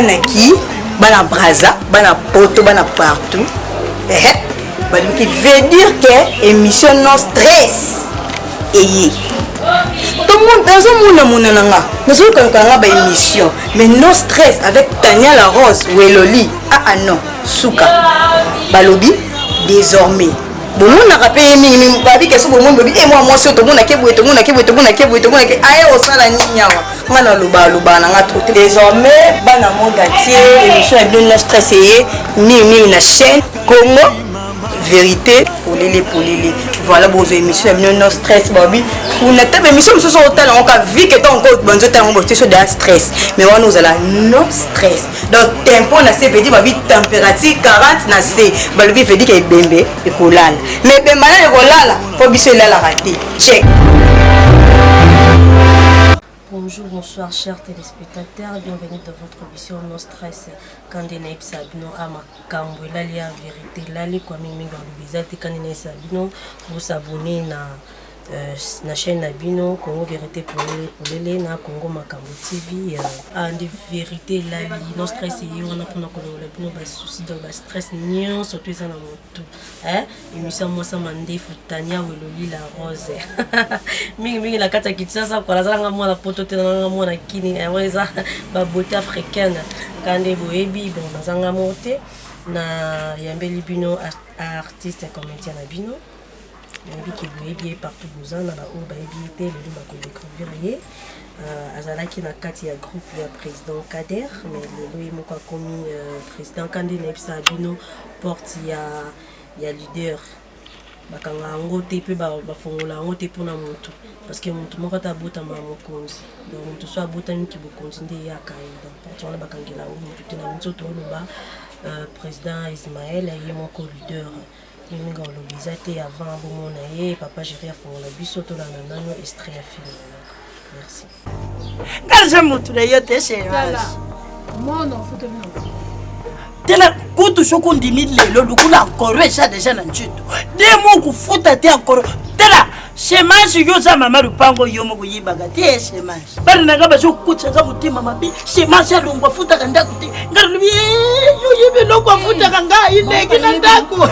Naki, bana Braza, bana Poto, bana partout. Qui veut dire que émission non stress. Et tout le monde dans un monde nous sommes émission, mais non stress avec Tania la Rose ou Eloli. Ah non, Souka. Balobi désormais. Bon, on a rappelé que ce moment et moi c'est tout le monde qui est désormais bana monde entier émission est bien stressée ni na chaîne Congo vérité pour les voilà vos émissions bien non stress babi pour notre émission nous sommes au talent on a vu que ton encore bonne temps on sur de stress mais on nous a non stress donc tempo na c'est veut dire babi température 40 na c'est babi veut dire que bembe et kolala mais bembe na kolala faut biso la rater check. Bonjour, bonsoir chers téléspectateurs, bienvenue dans votre émission No Stress. Kandene Sabino Amakambo, lali la vérité, lali kwa mimi ngabizate Kandene Sabino, vous abonnez na chaîne Nabino, Congo Vérité pour les na Congo Makambo TV, de vérité lali No Stress et on a pour nous Bino bas souci de bas stress nion surtout ça dans tout. Émission moi ça mandé Tania ou Eloli la Rose. Mingi la kata kitisa kwa lazanga moi la poto tena moi na kini ça ba beauté africaine kande boebi bon bazanga monte na yambeli bino artiste comédien na bino yambi ki boebi partout bozana na o baebi te le ba ko découvrir azalaki na kati ya groupe ya président Kader mais lelo moko komi président kande na epsa bino porte ya leader bakanga ngote pe bafongola ngote pona muntu parce que muntu moko tabota mamokonzi donc muntu so abota miki bokonzi nde ya kaida porte wana bakangela muntu te na muntu to loba président Ismaël ayi moko leader mimi ngolobisa te avant bomona ye papa gérer afongola biso to na nano extrait ya film. Merci. Garza mutu na yote chérie. Mono foto bino. Tena kutu shoko ndimi lelo lukula encore ça déjà na nchuto demo kufuta te encore tela shemashi yoza mama rupango yomo kuyibaga te shemashi bali nagaba sho kutsa za mutima mabi shemashi alungwa futa kanda kuti ngarubi yo yibe lokwa futa kanga ine kina ndaku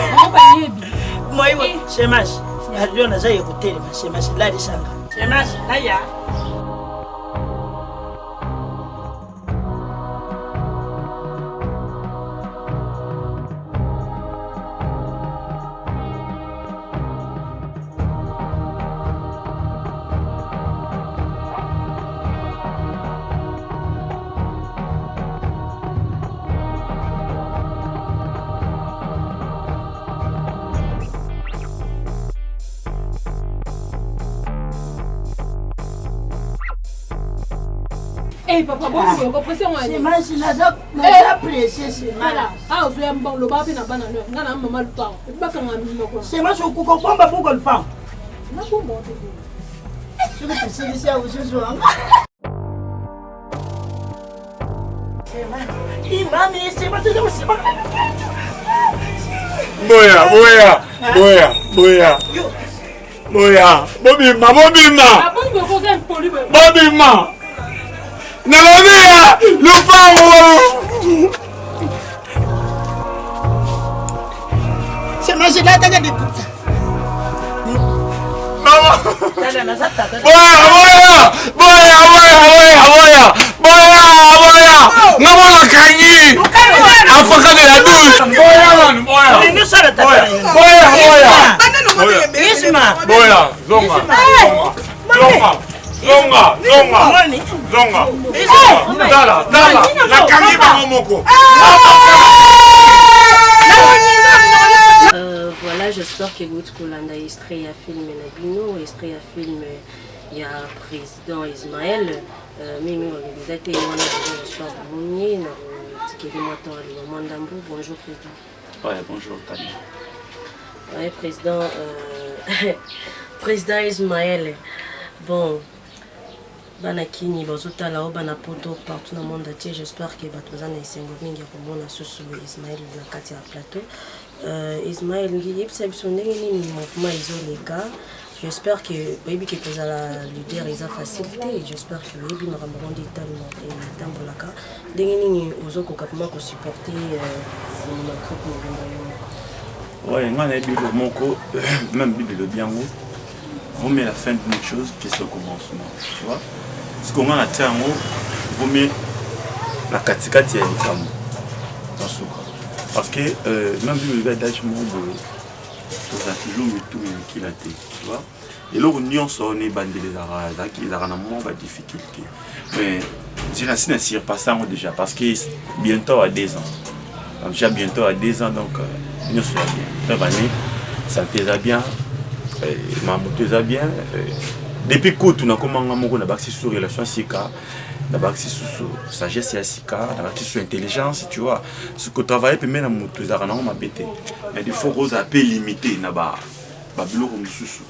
moyo shemashi aliona za yekutele shemashi lali sanga shemashi haya. Eh papa bon on va presser moi. C'est mal si la apprécié c'est mal. Ah vous êtes bon le bas na banane ngana maman le temps. Et pas quand on quoi. C'est mal sur ku ko pamba pour le pain. Na ko mo te. Je vais te servir à vous ce soir. C'est mal. Imami c'est mal c'est mal. Boya. Bobima. Ah bon vous faut un poli. Bobima. Nalomia, lupango. C'est mal c'est là tanga de tout ça. Mama. Boya. Namona kanyi. Afaka de la douce. Boya. Nous ça la tanga. Boya. Zonga. Dala. La kangi moko. Voilà, j'espère que vous avez extrait à film Nabino, extrait à film il y a président Ismaël, Mimi Organisate, j'espère que vous avez bonjour président. Ouais, bonjour Tani. Ouais, président Ismaël. Bon, banakini bazota là bana poto partout dans le monde entier, j'espère que batozana isengo mingi ko mona susu Ismaël na kati ya plateau. Ismaël ngi yipsa bisonenge ni mouvement isoleka J'espère que baby que vous allez leader ils a facilité. J'espère que baby nous ramèneront des temps pour la cas. Dengeni aux autres comment qu'on supporter mon groupe. Ouais, moi j'ai dit le moko, même Bible le bien haut. Vaut mieux la fin d'une chose que ce commencement, tu vois. Ce qu'on a à en haut, vaut mieux la katikati ya ikamu. Parce que même si le d'âge mon ça toujours tout qui l'a été, tu vois. Et là on sort les bandits les arabes qui ont vraiment de difficultés. Mais je ne sais pas ça déjà parce que bientôt à 2 ans. Donc déjà bientôt à 2 ans donc nous sommes bien. Donc ça te bien. Ma moto bien. Depuis que tu as commencé à sur relation sika, d'abord sur sagesse et sika, d'abord sur intelligence, tu vois. Ce que travailler peut même moto ça n'a pas bêté. Mais il faut qu'on appelle limité na ba bilo comme sous.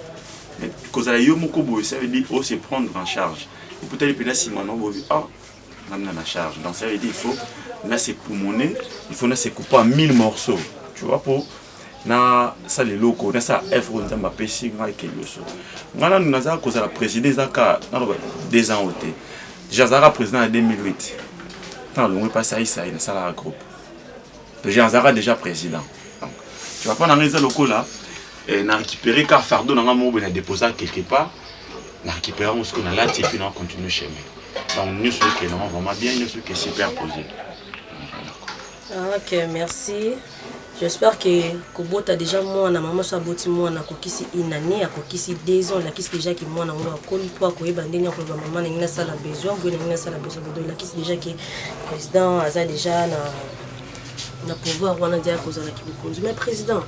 Mais cause la yo moko boy ça veut dire on se prendre en charge. Et peut-être peut si maintenant boy on a charge. Donc ça veut dire il faut là c'est pour monnaie, il faut là c'est couper en 1000 morceaux, tu vois pour na ça les locaux na ça effort nzamba pesi ngai keloso ngana naza ko za président zaka na 2 ans oté déjà zara président en 2008 tant long pas ça na ça la groupe déjà zara déjà président donc tu vas pas dans les locaux là et na récupérer car fardeau na mo ben déposer quelque part na récupérer ce qu'on a là et puis on continue chemin donc nous ce que non vraiment bien nous ce qui est super posé. Ok, merci. J'espère que Kobo a déjà moi na maman sa boti moi na kokisi inani ya kokisi 2 ans la kisi déjà que moi na moi koli pour ko ebandeni ko ba maman na sala besoin go na sala besoin de la kisi déjà que président a déjà na pouvoir wana dia ko zala ki bukonzi mais président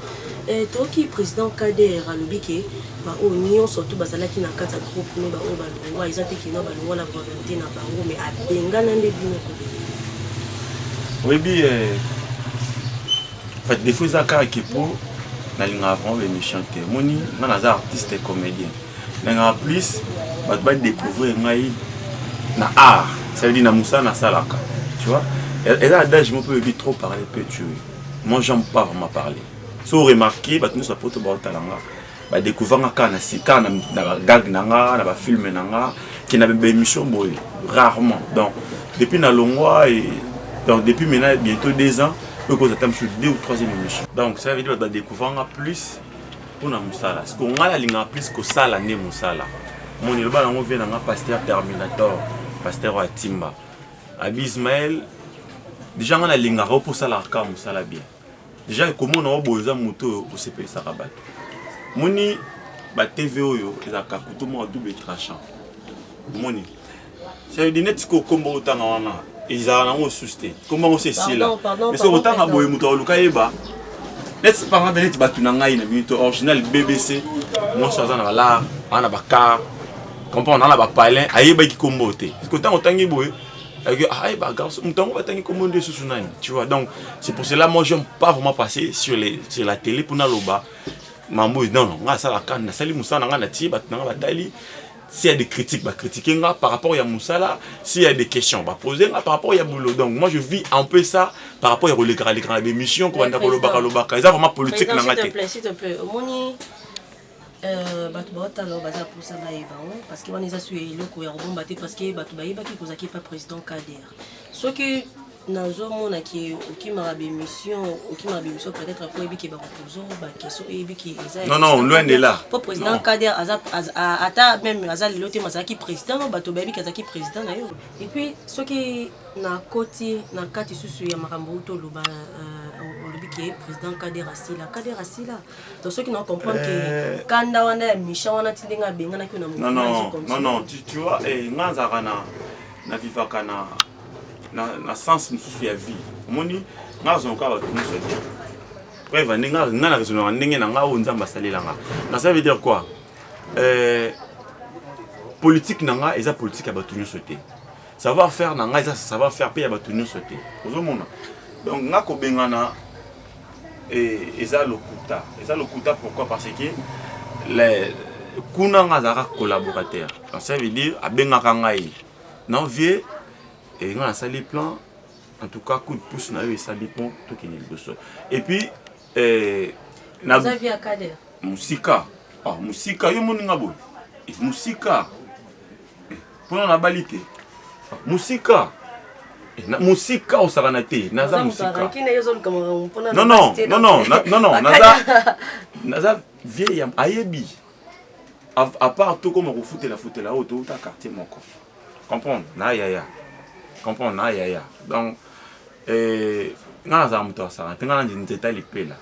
to ki président Kader alobi ke ba o nion surtout basala ki na kata groupe no ba o ba lo wa izate ki no ba lo la volonté na ba o mais abenga na ndebino ko. Oui bi en fait, des fois, ça qui pour les chanter. Moni, on a artiste et comédien. En plus, on va découvrir na art. Ça veut dire na Moussa na salaka. Tu vois? Et là, je ne peux pas trop parler, peu tuer. Moi, j'aime pas vraiment parler. Si vous remarquez, nous sommes pas tout le découvrir na sika na gag nanga, na film nanga, qui n'a pas émission rarement. Donc, depuis na longwa et donc depuis maintenant bientôt 2 ans. Nous sommes sur 2 ou 3e émission. Donc ça veut dire qu'on va découvrir plus pour nous Moussala. Parce qu'on a la plus que ça l'année Moussala. Mon élève on vient dans pasteur Terminator, pasteur Atimba. Abi Ismaël, déjà on a la pour ça la car Moussala bien. Déjà comment on a besoin de moto au CP Sarabat. Moni ba TVO yo ils a kakuto mo double tranchant. Moni. Ça veut dire net ko kombo autant wana. Ils ont susté. Comment on sait si là? Mais c'est autant à boire mouton au Lukaïba. N'est-ce pas un bénéfice batunanga une minute original BBC. Moi je suis dans la on a bakar. Comprends on a la palin. Aïe ba qui comboté. Parce que autant y boire. Aïe ba garçon mouton va tangi commandé sous sunani. Tu vois donc c'est pour cela moi j'aime pas vraiment passer sur la télé pour na loba. Mambo non on a ça la canne. Sali moussa nanga na ti batunanga batali. S'il y a des critiques, bah critiquer par rapport à Moussala. S'il y a des questions, bah poser par rapport à Boulot. Donc moi je vis un peu ça par rapport à l'écran d'émission. S'il vraiment politique. S'il te plaît, Moni, parce que on est assuré parce que pas président Kader. Ce que nous qui m'a émission peut-être pour éviter non loin de là pour président Kader ata même azali loté mazaki président bato baby kazaki président na yo et puis ce qui na koti na kati susu ya makambo to loba olobi ki président Kader asila donc ceux qui n'ont comprendre que kanda wana misha wana tindenga benga na ki na non tu vois nganza na vivaka na sens mususu ya vie moni ngazo nkaba tunso te preuve ninga na raison ndenge na nga nzamba salelanga na ça veut dire quoi politique nanga eza politique ya batu nyonso te savoir faire nanga eza savoir faire pe ya batu nyonso te ozomona donc nga ko bengana eza lokuta pourquoi parce que les kuna nga zara collaborateur ça veut dire abengaka ngai non vie et on a ça les plans en tout cas coup de pouce na eu ça dépend tout qui est et puis na Kader musika Ah, musika, yo moninga boy. Musika. Pona na balite. Musika. Musika au saranate. Naza musika. Non, non, non, non, non, non. Naza vieille ayebi. À part tout comme on fout la auto, t'as quartier mon corps. Comprendre? Na ya. Comprendre? Na ya. Donc, naza muto sarante. Ngana ndeta lipe là.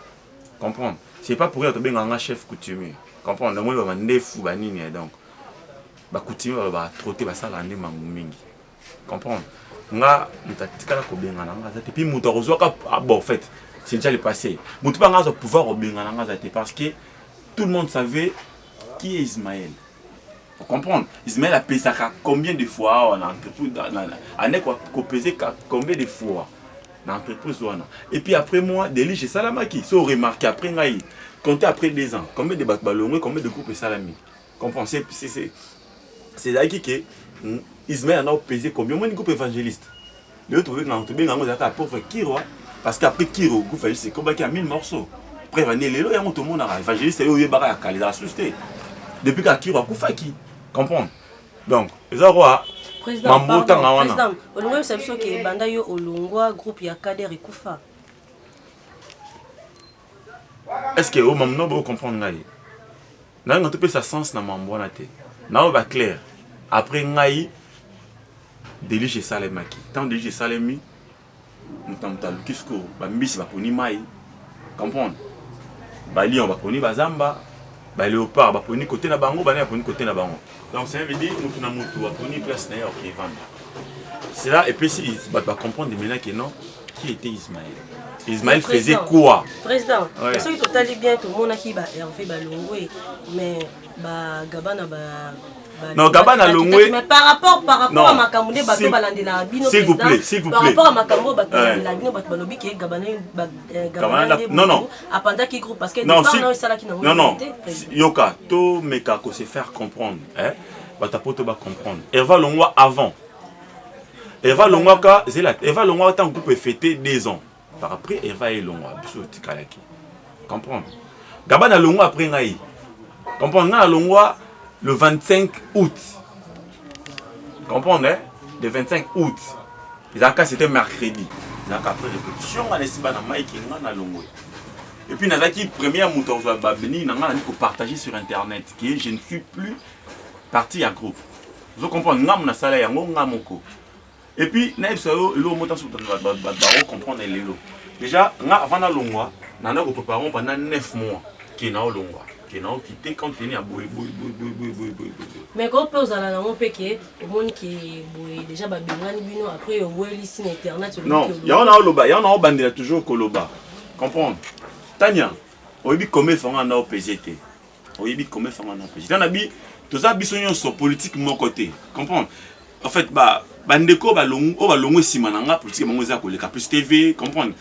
Comprendre? C'est pas pour rien que tu un chef coutumier. Comprendre? Moi, je vais fou banini donc. Ba coutumier va trotter ba sala ndé mangumingi. Comprendre? Nga mutatika ko benga na ngaza puis muto rozwaka bon en fait, c'est déjà le passé. Muto pas ngaza pouvoir obenga na ngaza parce que tout le monde savait qui est Ismaël. Vous comprenez? Ismaël a pesé combien de fois en entreprise a pesé combien de fois dans l'entreprise. Et puis après moi, Deli, j'ai Salamaki. Si vous remarquez, après, comptez après 2 ans, combien de ballons, combien de groupes Salami. Comprenez? C'est là que Ismaël a pesé combien de groupes évangélistes. Le autre, pour Kiro, parce qu'après Kiro, le groupe évangéliste, c'est combattu à 1000 morceaux. Après, il y a tout le monde évangéliste, il y a la société. Depuis que Kiro a Koufaki. Comprendre? Donc, les Arois. Président, Olungwa Sabso qui est Bandayo Olungwa groupe Yakader et Koufa. Est-ce que au moment où vous comprenez Ngaï? N'a pas de sens dans mon bon athée. N'a pas clair. Après Ngaï, Délige Salemaki. Tant Délige Salemi, nous t'avons lu Kisko, Bambis va poni Maï. Comprendre? Bali on va poni Bazamba, Léopard va poni côté na bango, Bali va poni côté na bango. Donc ça veut dire que nous avons une place d'ailleurs qui est vendue. C'est là, et puis il va comprendre maintenant que non, qui était Ismaël. Ismaël faisait quoi? Président, parce que tout allait bien, tout le monde a qui fait Balongwe, mais Gabana non, Gabana Longwe. Mais par rapport à Makamouné, Bato Balandela Bino, s'il vous plaît, s'il vous plaît. Par rapport à Makambo, Bato Balandela Bino, Bato Balobi, qui est Gabana, non, non. À Panda qui groupe, parce que non, non, Yoka, to meka ko se faire comprendre, hein? Bata poto ba comprendre. Eva Longwa avant. Eva Longwa ka, Eva Longwa tant groupe fêté 2 ans. Par après Eva et Longwa, biso tikalaki. Comprendre? Gabana Longwa après ngai. Comprendre? Na Longwa le 25 août. Comprendre, hein? Le 25 août. C'était mercredi. Après répétition, on a laissé na Mike na Longwe. Et puis, Nazaki, première mouton, on a partager sur internet, que je ne suis plus parti à groupe. Vous comprenez? On a salaire, on a moko. Et puis, on comprendre les lots. Déjà, avant la longwa, on a préparé pendant 9 mois qui est dans longwa. Quitté quand il y a mais quand on a la montre qui est déjà après on ici internet non il y en a loba il y en a bandé toujours koloba comprendre Tania on dit comment faire en PGT on dit comment faire en PGT on a dit tout ça bisogno sur politique mon côté comprendre en fait bandeko balongo simananga politique bango za koleka plus TV comprendre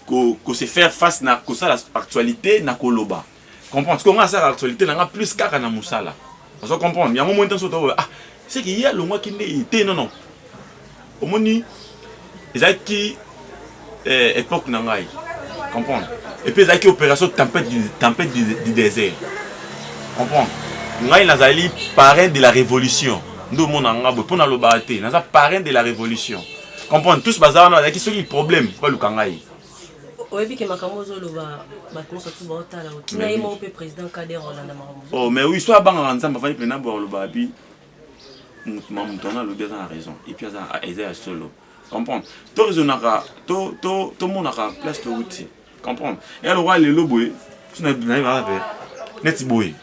que se faire face na ko ça l'actualité na koloba. Comprendre ce qu'on a ça l'actualité n'a plus qu'à na musala. Vous comprenez? Il y a un moment où c'est qu'il y a le mois qui n'est non. Au moins ils a qui époque nangai. Comprendre? Et puis ils a qui opération tempête du désert. Comprendre? Ngai nazali parrain de la révolution. Nous mon anga pour na lo baté, naza parrain de la révolution. Comprendre? Tous bazar na qui sont les problèmes, pas le kangai. Oh, mais oui, soit bang ensemble, enfin, il le babi. Maman, le bien a raison. Et puis, il a solo. Comprendre? Tout le monde a place de outil. Comprendre? Et alors, le lobo, tu n'as pas net boy.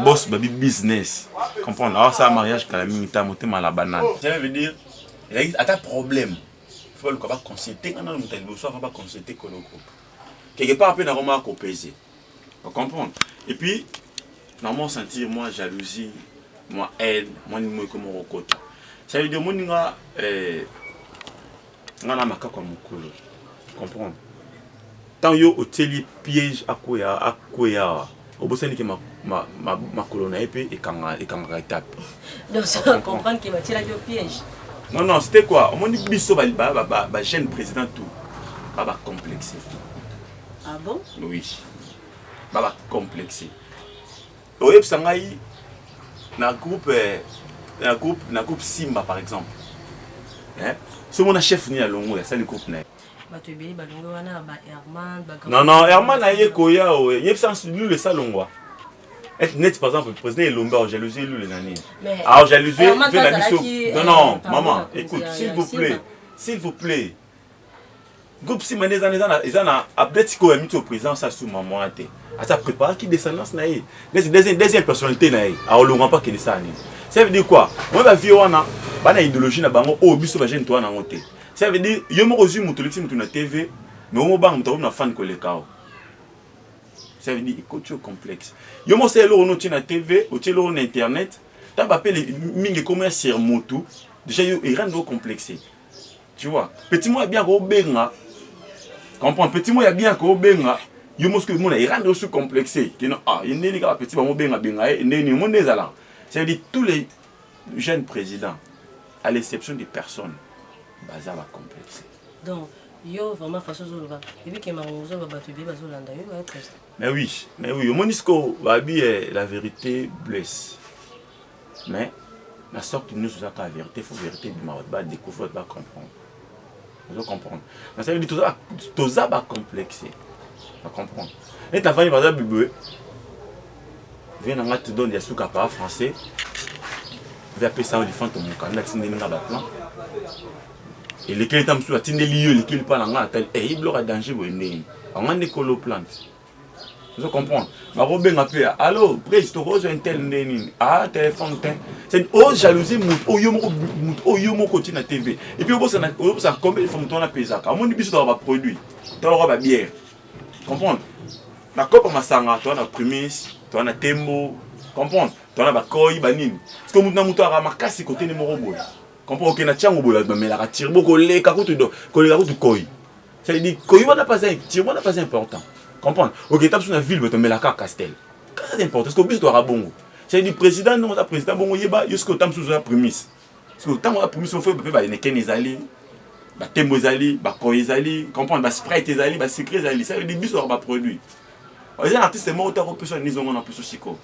Boss, baby business. Comprendre? Alors, ça, mariage, quand la minita, monter mal la banane. Ça veut dire, il y a un problème. Il faut pas consulter quand on a pas consulter quelque part après on a pesé. Vous comprenez? Et puis normalement sentir moi jalousie, moi haine, moi ni comme rokota. Ça veut dire moi nga ngana makako mukolo. Comprendre? Tant yo hôtel piège à koya. Obosani que ma colonne et puis et kanga tape. Donc ça comprendre que va tirer le piège. Non, c'était quoi? On dit biso ba jeune président tout. Baba complexé. Ah bon? Oui. Baba complexé. oyeb sangai na groupe Simba par exemple. Hein? Ce mon chef ni alongo ya ça le groupe na. Non, Herman a yé koya o. Yeb sans lui le salongo. Être net par exemple le président Lomba jalousie lui le nani. Alors jalousie fait la mission. Non, maman, écoute, s'il vous plaît. Groupe Simba des années ils en a update ko mis au président ça sous maman a été. À ça préparer qui descendance na yé. Deuxième personnalité na yé. Alors on pas que ça ni. Ça veut dire quoi? Moi va vivre wana bana idéologie na bango o biso ba jeune toi na ngote. Ça veut dire yo mo kozu mutuliti mutu na TV mais o mo bang mutu na fan ko le kao. Ça veut dire écoute complexe. Yo mo c'est lo no na TV, o telo na internet, ta ba pele mingi commerce sur mutu, déjà yo il rend complexé. Tu vois, petit moi bien ko benga. Comprends petit moi bien ko benga. Yo mo ce que mon il rend aussi complexé. Que non ah, il n'est pas petit mo benga benga et né ni mon ezala. Ça veut dire tous les jeunes présidents, à l'exception des personnes, bazar va complexer. Donc, yo vraiment façon de voir. Et puis que Marouzo va battre bien bazar landa yo va être. Mais oui, au monisco va bien la vérité blesse. Mais la sorte nous sur la vérité, faut vérité du mal, va découvrir, va comprendre. Vous comprendre. Mais ça veut dire tout ça va complexer. Va comprendre. Et ta famille bazar bibé. Viens dans te donne des sous par français. Vais appeler ça éléphant ton cas. N'a tindé n'a pas plan. Et les quelqu'un sous la tindé lieu, les qu'il pas dans tel et il aura danger au nez. On a des colo plantes. Vous comprenez? Ma robe n'a pas. Allô, président rose un tel nez. Ah téléphone ten. C'est oh jalousie mout yomo continue na TV. Et puis au ça combien de femmes ton a payé à mon biso dans va produit. Ton robe bière. Comprendre? La coupe masanga, toi na prémisse. Tu as un tembo, comprends? Tu as un bakoi, banine. Parce que nous avons remarqué ce côté de mon robot. Comprends? Que na tiens au bout, mais la tire beaucoup les carottes de koi. Ça veut dire koi va pas tire pas important. Comprends? Ok, tu as sur la ville, mais la carte castel. C'est important. Parce que bus doit bon. Ça veut dire président non, la président bon yeba, jusqu'au temps sous la prémisse. Parce que au temps la prémisse on fait ba ne ken ezali, ba tembo ezali, ba koi ezali, comprends? Ba sprite ezali, ba secret ezali. Ça veut dire bus doit pas produit. Les artistes sont morts au plus ils ont plus aussi quoi.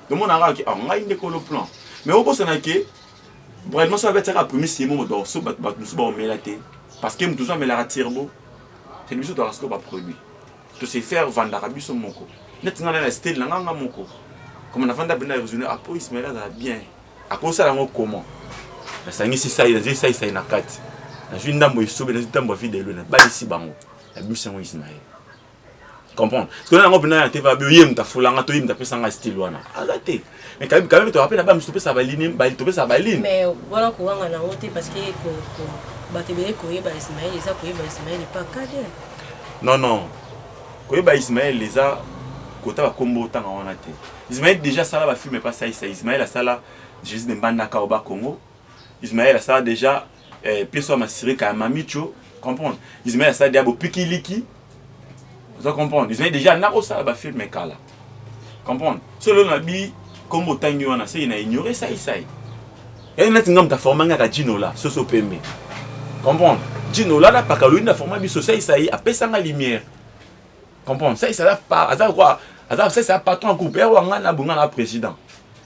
Donc on a qui on a une école plan. Mais au bout ça n'a que vraiment ça va être la première c'est mon dans ce nous sommes melaté parce que nous tous on met la turbo. C'est lui dans ce qu'on va produire. Tout c'est faire vendre l'Arabie sur mon co. Net ngana la style nganga mon co. Comme on a vendu bien raisonner à police mais là ça bien. À cause ça là comment. La sangi c'est ça il a ça na 4. Na une ndambo isobe na ndambo vidéo na ba ici bango. La bus c'est Ismaël. Comprendre. Parce que là on a été va bien ta fulanga to imta pesa nga style wana. Azate. Mais quand même tu rappelles là-bas me stopper sa baline, stopper sa baline. Mais voilà ko wanga na wote parce que ko batebele ko yeba Ismaël, ça ko yeba Ismaël pas cadre. Non. Ko yeba Ismaël les a kota ba kombo tanga wana te. Ismaël déjà ça là ba filmer pas ça Ismaël ça là Jésus de Mbanda Kaoba Congo. Ismaël ça déjà pièce ma siré ka mamicho, comprendre. Ismaël ça dia bo pikiliki. Vous comprenez? Ils ont déjà n'a pas fait mes cas là. Comprendre? Selon la vie, comme autant il y en a, c'est ignoré ça. Et maintenant, tu as formé un Gino là, ce PME. Comprendre? Gino là, pas qu'à lui, il a formé un ça, il a payé la lumière. Comprendre? Ça, ça pas. Ça, ça pas tant coupé. On a un président.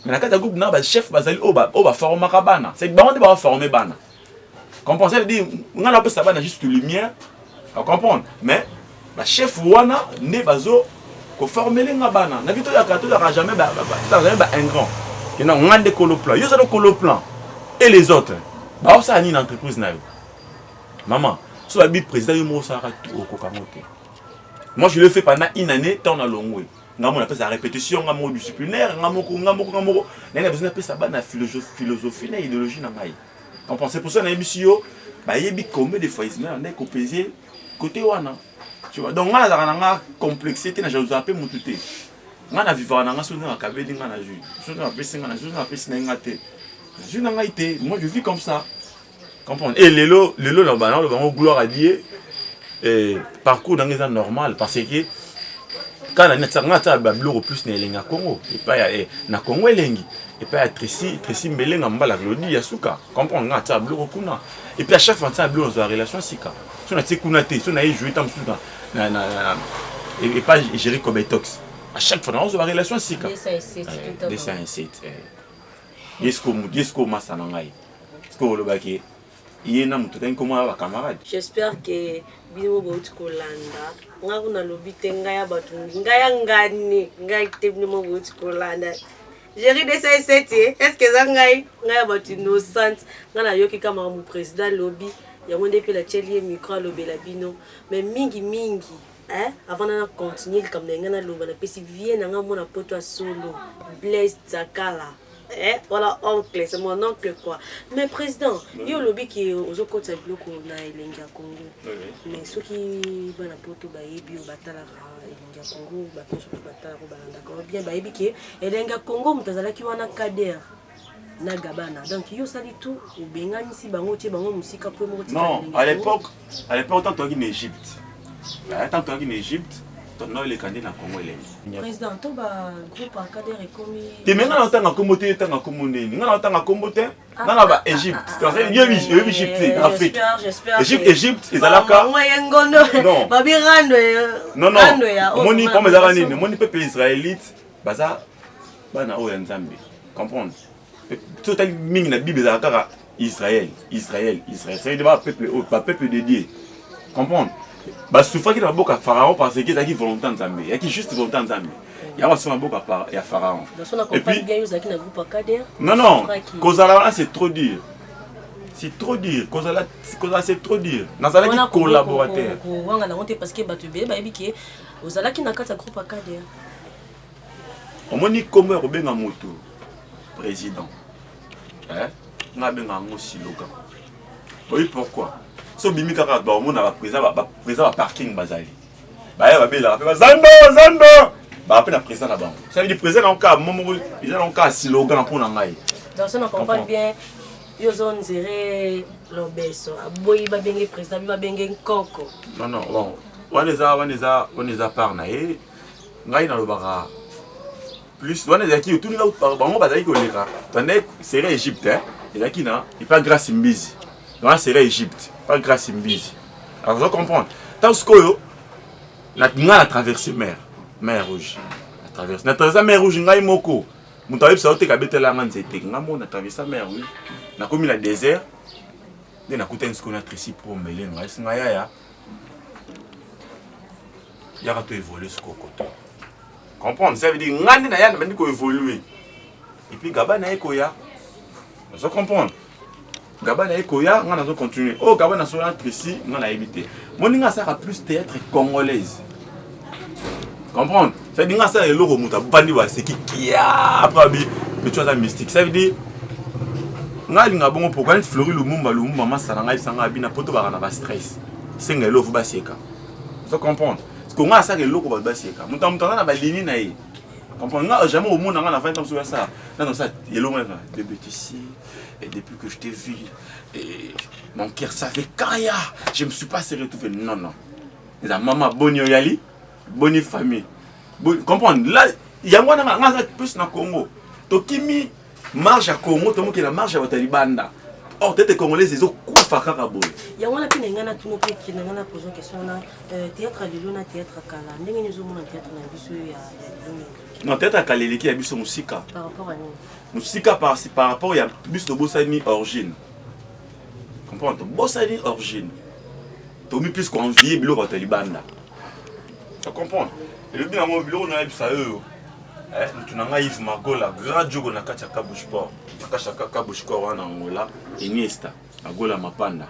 Mais quand tu as un chef, on va former un bana. C'est que on va former bana. Comprendre? Ça veut dire, on a ça bana juste lumière. Comprendre? Mais le chef wana ne bazo ko former les ngabana na vito ya kato ya jamais un grand qui n'a ngande colo plan yo ça le colo plan et les autres ba ça ni une entreprise na yo maman so ba bi président yo mo ça tout au kokamote. Moi je le fais pendant une année tant na longwe ngamo na fait sa répétition ngamo disciplinaire ngamo na besoin de ça ba na philosophie na idéologie na ngai. On pense pour ça na émission ba yebi combien de fois Ismaël on est ko peser côté wana. Tu vois, donc on a la complexité, je vous appelle mon touté. On a vivre dans la zone de Kabeli, on a vu. Je ne sais pas si moi je vis comme ça. Comprendre? Et les lots, le gloire à Dieu, parcours dans les ans normal parce que quand on a un plus na Congo, et pas na Congo elengi, et pas Tracy Melenga mbala Glodi Yasuka. Comprendre? On a un bleu kuna. Et puis à chaque fois on a bleu dans la relation sika. Si on a kuna te, si on a joué tam et pas gérer comme Etox. À chaque fois, on a une relation sika. Dessin un site. Disco Massanangai. Disco le baquet. Il y a un camarade. J'espère que Bino Bout Kolanda, Ngana Lobite Ngaya Batu, Ngaya Ngani, Ngay Tebno Bout Kolanda. J'ai ri de ça et c'était. Est-ce que Zangai, Ngaya Batu innocente, Ngana Yoki Kama mon président lobby, Yamon depuis la Tchélie micro lobby la Bino, mais Mingi Mingi. Avant de continuer comme des gens qui ont viennent dans mon poto solo, Blaise Zakala. Voilà, oncle, c'est mon oncle quoi. Mais président, il y a un lobby qui est aux autres côtés de l'eau qu'on a Elenga Congo. Mais ceux qui vont à poto, ils ont battu Elenga Congo, ils ont battu bien, Elenga Congo, ils ont battu Kader. Na Gabana. Donc, il y a ça tout. Non, à l'époque, tant qu'on est en Égypte. Tant qu'on est en Égypte, ton les candidats à Congo. Président, ton groupe à Kader est commis. Tu es maintenant en tant que communauté, tant que communauté, en tant que communauté, dans l'Égypte. Il y a Égypte, en Afrique. Égypte, ils ont la carte. Non. Non, non. Comme les Aranéens, mon peuple israélite, baza, bana o Nzambe. Comprendre? Tout le monde dans la Bible est Israël. C'est un peuple dédié. Comprendre? Bah souffrir qu'il a beaucoup à Pharaon parce qu'il a qui volonté en Zambie, il y a qui juste volonté en Zambie. Il y a aussi beaucoup à Pharaon. Et puis non, Kozala c'est trop dur. C'est trop dur. Kozala c'est trop dur. Dans un équipe collaborateur. Parce que Batubé, Baïbiki, Ozala qui n'a qu'à groupe à Kader. On m'a dit comment on a moto président. On a bien un slogan. Oui pourquoi? So bimi kaka ba on a président parking bazali. Ba ya ba la Zando. Ba appelle la président là-bas. Ça veut dire président en cas moment ils ont cas slogan pour ngai. Donc ça on comprend bien. Yo zone zéré l'obeso. Aboyi ba bengi président ba bengi koko. Non bon. On les a par na ngai na lobaka. Plus on les a qui tout là ba mo bazali ko leka. Tandis c'est Égypte et là qui na, il pas grâce Mbizi. Donc c'est Égypte. Pas grâce à Mbizi. Alors vous comprenez. Tant que on a traversé mer rouge. On a traversé la mer rouge, on a eu moko. On a traversé la mer rouge. On a traversé la mer rouge. On a commis le désert. On a coûté un sconatrice ici pour mêler. On a dit il y a tout évolué ce côté. Comprendre. Ça veut dire qu'on a évolué. Et puis Gabana Ekoya. Vous comprenez. Gabana Ekoya, on a continué. Oh, Gabana Sola ici, on a évité. Mon ça a plus théâtre congolaise. Comprendre? Ça veut dire que ça est l'euro mouta bandi wa c'est qui a pas bien mais tu as mystique. Ça veut dire ngali ngabongo pourquoi il Flori Lumumba masana sanga bina poto ba na stress. C'est ngelo fu ba seka. Vous comprenez? Parce que on ça que l'euro ba seka. Muta na ba lini na yi. Comprendre? Nga jamais au monde na 20 ans sur ça. Non ça yelo de bêtises. Et depuis que je t'ai vu, mon cœur savait Kaya. Je ne me suis pas serré tout fait. Non. La maman Boni Oyali, Boni famille. Comprendre? Là, il y a un plus dans le Congo. Tokimi marche à Congo, tout le monde qui la marche à Talibanda. Or, tête congolais, ils ont quoi faire à Kaboul? Il y a un peu de gens qui ont posé une question. Théâtre à Lilona, théâtre à Kala. Nous avons un théâtre à non, théâtre à Kala, qui a vu son Moussika. Par rapport à nous. Moussika par rapport à bus de Bossani origine. Comprends? Bossani origine. Tu as mis plus qu'on vit le roi Talibanda. Tu comprends? Et le bien, on a eu ça. Tu n'as pas eu Magola, grand jour, on a catché Kabushport. Kabushport en Angola, Iniesta, Angola Mapanda.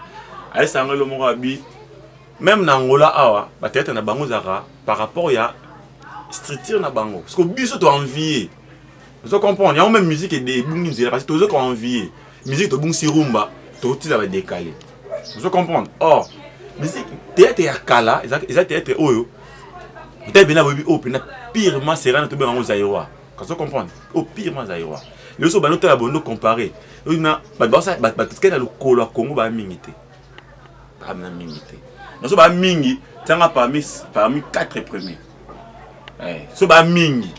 Allez, ça le Morabi. Même dans Angola, peut-être na bango zara par rapport à structure na bango. Parce que bus tu envié. Vous comprenez? Il y a même musique et des bouns parce que tous ceux qui ont envié. Musique de bouns sirumba, tout ça va décaler. Vous comprenez? Or, musique théâtre à Kala, ils ont théâtre oyo. Peut-être bien au pirement serré tout bien en Zaïrois. Quand vous comprenez? Au pirement Zaïrois. Les autres banote la bonne comparer. Il na ça parce que le Congo ba mingité. Pas na mingité. Nous ba mingi, tanga parmi 4 premiers. So ba mingi.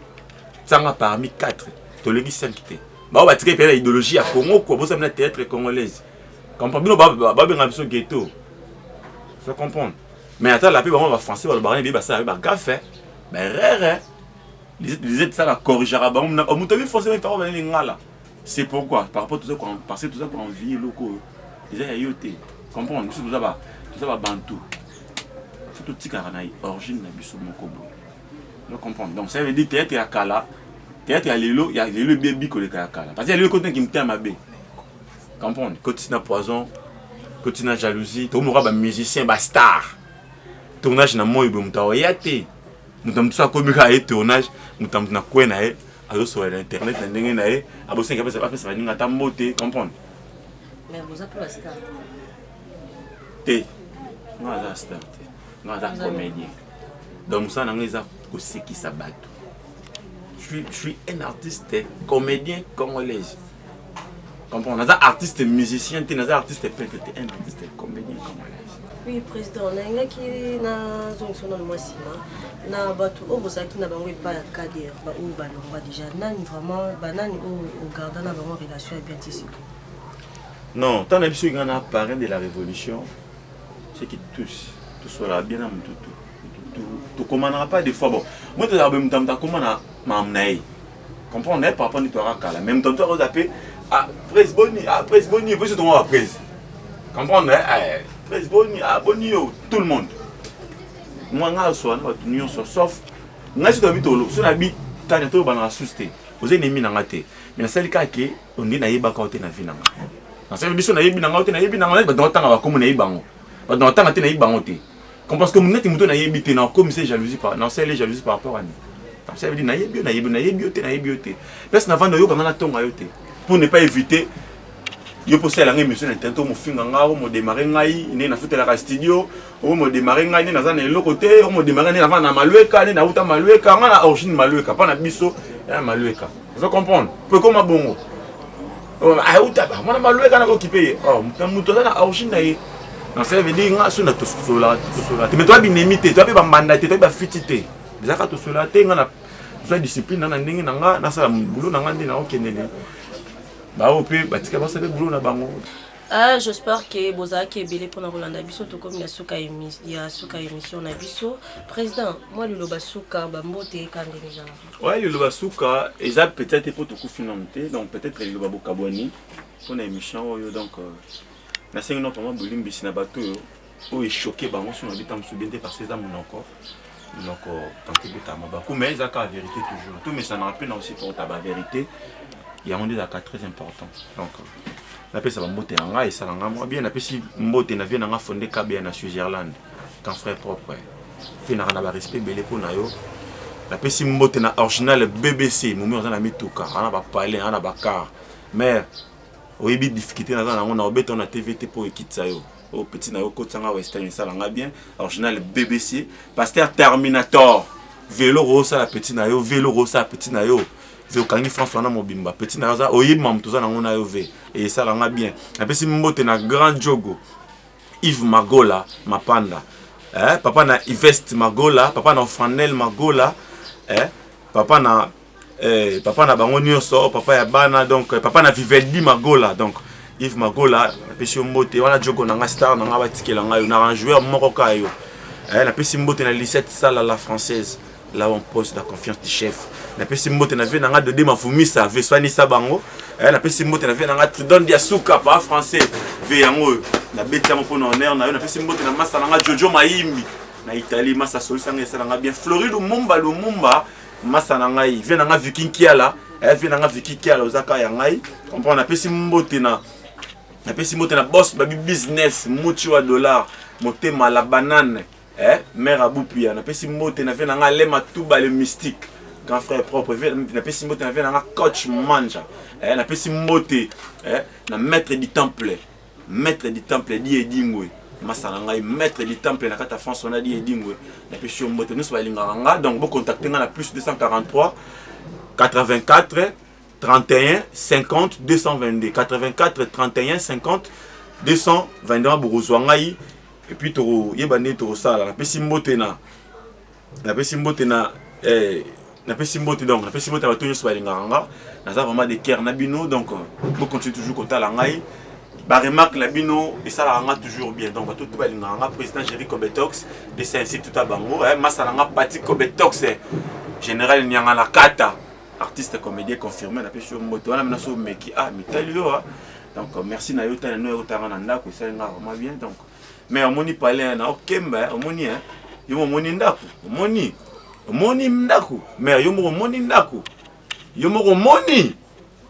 Tanga parmi 4. Tolegi 5 té. Ba ba tirer la idéologie à Congo quoi, vous savez théâtre congolaise. Comprenez ba bien ambition ghetto. Vous comprenez? Mais attends la paix on va français va le barrer ça va gaffe. Mais rare les aides ça la corrigera ba on t'a vu forcément par rapport à ngala. C'est pourquoi par rapport à tout ça qu'on passer tout ça pour envier locaux. Les a yoté. Comprendre tout ça va bantou. Surtout tika na origine na biso moko bo. Donc comprendre. Donc ça veut dire théâtre ya kala. Théâtre ya lelo, il y a le baby ko le kala. Parce que le côté qui me tient ma bé. Comprendre. Côté na poison, côté na jalousie, to mora ba musicien ba star. Tournage na moyo bo mutawa yate. Mutam ça comme ka tournage, mutam na kwena e, azo sur internet na ndenge na e, abo 5 pas ça ninga ta moté, comprendre. Mais vous appelez star. T. Non za star. Non za comédien. Donc ça na ngeza ko seki sabato. Je suis un artiste comédien congolais. Comprends, on a artiste musicien, on a artiste peintre, un artiste comédien congolais. Oui, président, on a qui na zone sonore moi si na batu o bosaki na bango pas cadre ba ou balongwa déjà nani vraiment banani au garder na vraiment relation bien tissé. Non, tant d'habitude qu'on a parrain de la révolution, c'est qui tous soit bien à tout commandera pas des fois bon. Moi tu as besoin de comment m'amener. Comprendre par rapport à toi là, même temps tu as appelé à presse boni, puis c'est ton presse. Comprendre presse boni, boni tout le monde. Moi nga so na union sauf nga si to bitolo, so na bi tanya to bana susté. Vous êtes ennemi na ngate. Mais c'est le cas que on dit na yeba ka na vie na nga. Na c'est biso na yebi na ngate na yebi na ngate ba don tanga ba comme na yebango. Ba don tanga te na yebango te. Parce que mon muto na yebi te na comme c'est jalousie par non c'est les jalousie par rapport à nous. Ça veut dire na yebi. Parce na vando yo kana na tonga yo te. Pour ne pas éviter yo poser la émission na tento mo finga nga mo démarrer ngai ne na futa la studio o mo démarrer ngai ne na za na eloko te o mo démarrer ne na na malueka ne na uta malueka nga na origine malueka pa na biso ya malueka. Vous comprenez? Peu comme bongo. Ah uta ba mo na malueka na ko kipe. Oh muto za na origine na ye. Non, ça veut dire que tu as tout cela. Mais toi, tu as tu as mandaté, tu as fitité. Déjà, tu as tout cela, tu as discipline, tu as une boulot, j'espère que Bozaki est belé pour la Rolanda Bisso, tout comme il y a Souka émission na Bisso. Président, moi, le Lobasuka, Bambote, Kandéja. Oui, le Lobasuka, ils ont peut-être pour tout financer, donc peut-être le Lobabokabouani pour l'émission. Donc, na sengi non vraiment bolim bisina bato o est choqué ba on sur habitant soubenté par ces amours encore donc tant que botama ba ko mais ça la vérité toujours tout mais ça n'a rappelle aussi pour ta vérité il y a un des cas très important donc la paix ça va monter en et ça nga moi bien la paix si mbote na vient nga fondé kabia na Switzerland quand frère propre fait na ba respect belé pour na yo la paix si mbote na original BBC momi on a mis tout car on a pas parler on a ba car mais oui, il y a des difficultés dans la TVT pour équiper au petit naïo Kotanga Western, ça l'a bien. Original BBC, Pasteur Terminator, vélo rosa la petit naïo, vélo rosa petit naïo. Vélo Kangi François Mobimba, petit naïo, oye mam tout ça dans mon naïo v. Et ça l'a bien. Après si mbote na grand jogo, Yves Magola, Mapanda. Papa na Yvest Magola, papa na Fanel Magola, papa na papa na bango nyonso papa ya bana donc papa na Viveldi Magola donc Yves Magola na pesi mbote wana jogo na nga star na nga batikela nga yo na un joueur moko ka yo na pesi mbote na Lisette Sala la française là on pose la confiance du chef na pesi mbote na vie na nga de mafumisa ve swani sabango na pesi mbote na vie na nga Tridon Diasuka pa français ve yango na beti yango pona honneur na yo na pesi mbote na masa na nga Jojo Maimbi na Italie masa solisanga esa nga bien Floride Lumumba masa na ngai vient na Viking Kiala vient na Viking Kiala ozaka ya ngai comprend na pesi mbote na boss baby business muchi wa dollar motema la banane mère abupia na pesi mbote na vient na Lema Tuba le mystique grand frère propre na pesi mbote na vient na coach manja na pesi mbote na maître du temple di Edingwe masala ngai maître du temple na kata France on a dit Edingwe na pesi mbote nous va linganga donc vous contacter na plus 243 84 31 50 222 84 31 50 222 bourozwa ngai et puis to yebane to sala na pesi mbote na donc na pesi mbote ba to nyonso ba linganga na za vraiment de cœur na bino donc vous continuez toujours kotala ngai ba remarque la bino et ça la rend toujours bien donc tout ba linganga président Jerry Kobetox de Saint-Cyr tout à bango masala nga parti Kobetox général Nyanga la Kata artiste comédien confirmé na pêche moto wana menaso meki mitali yo donc merci na yo tana no yo tanga na ndako ça nga vraiment bien donc mais omoni parler na okemba omoni yo moni ndako omoni ndako mais yo moni ndako yo moni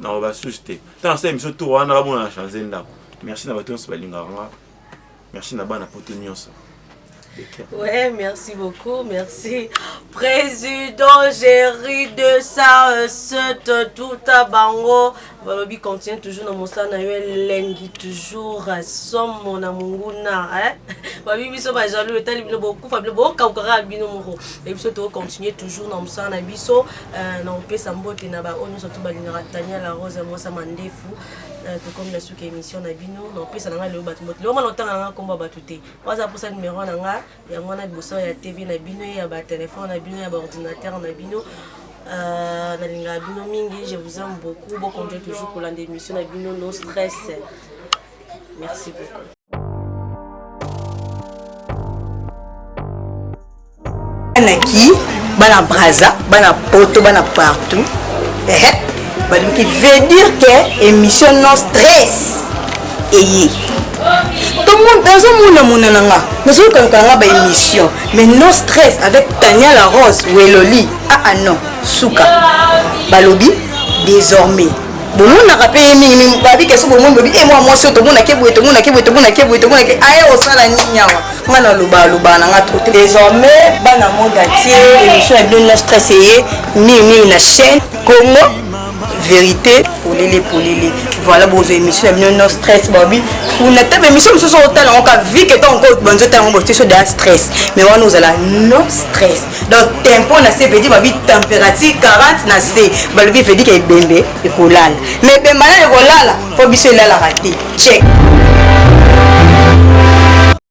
na ba susté tant ça émission tout wana ba bona changer ndako merci na bato balinga merci na bana poto nyonso. Ouais, merci beaucoup, merci. Président, Géry de ça, tout à Bango. Balobi continue toujours dans mon sang, Lengi toujours somme mon amunguna, hein. Babi biso ba jaloux et tal beaucoup faible beaucoup kaukara bino moro. Et biso to continuer toujours dans mon sang na biso, na on peut sambote na ba onu surtout balinga Tania la Rose moi ça mandefu. Comme la sous émission na bino non pesa na le batu le moment longtemps na komba batuté waza pour ça numéro na nga ya ngona boso ya TV na bino ya ba téléphone na bino ya ba ordinateur na bino na linga bino mingi je vous aime beaucoup bon continuez toujours pour l'émission na bino no stress merci beaucoup. Anaki bana braza bana poto bana partout qui veut dire que émission non stress et tout le monde dans un monde nous avons une émission mais non stress avec Tania la Rose ou Eloli non Souka Balobi désormais bon on a rappelé minimum babi que ce bon monde et moi sur tout le monde a keboué tout le monde a keboué tout le monde a keboué tout le monde a aïe au sala nyawa mana loba na nga trop désormais bana monde atier émission est bien stress et ni na chaîne Congo vérité pour les voilà vos émissions non stress babi pour notre émission ce sont autant on a vu que ton encore bonne temps on sur de stress mais on nous a non stress donc tempo na c'est veut dire babi température 40 na c'est babi veut dire que bembe et kolala mais bemba na kolala faut biso la rater check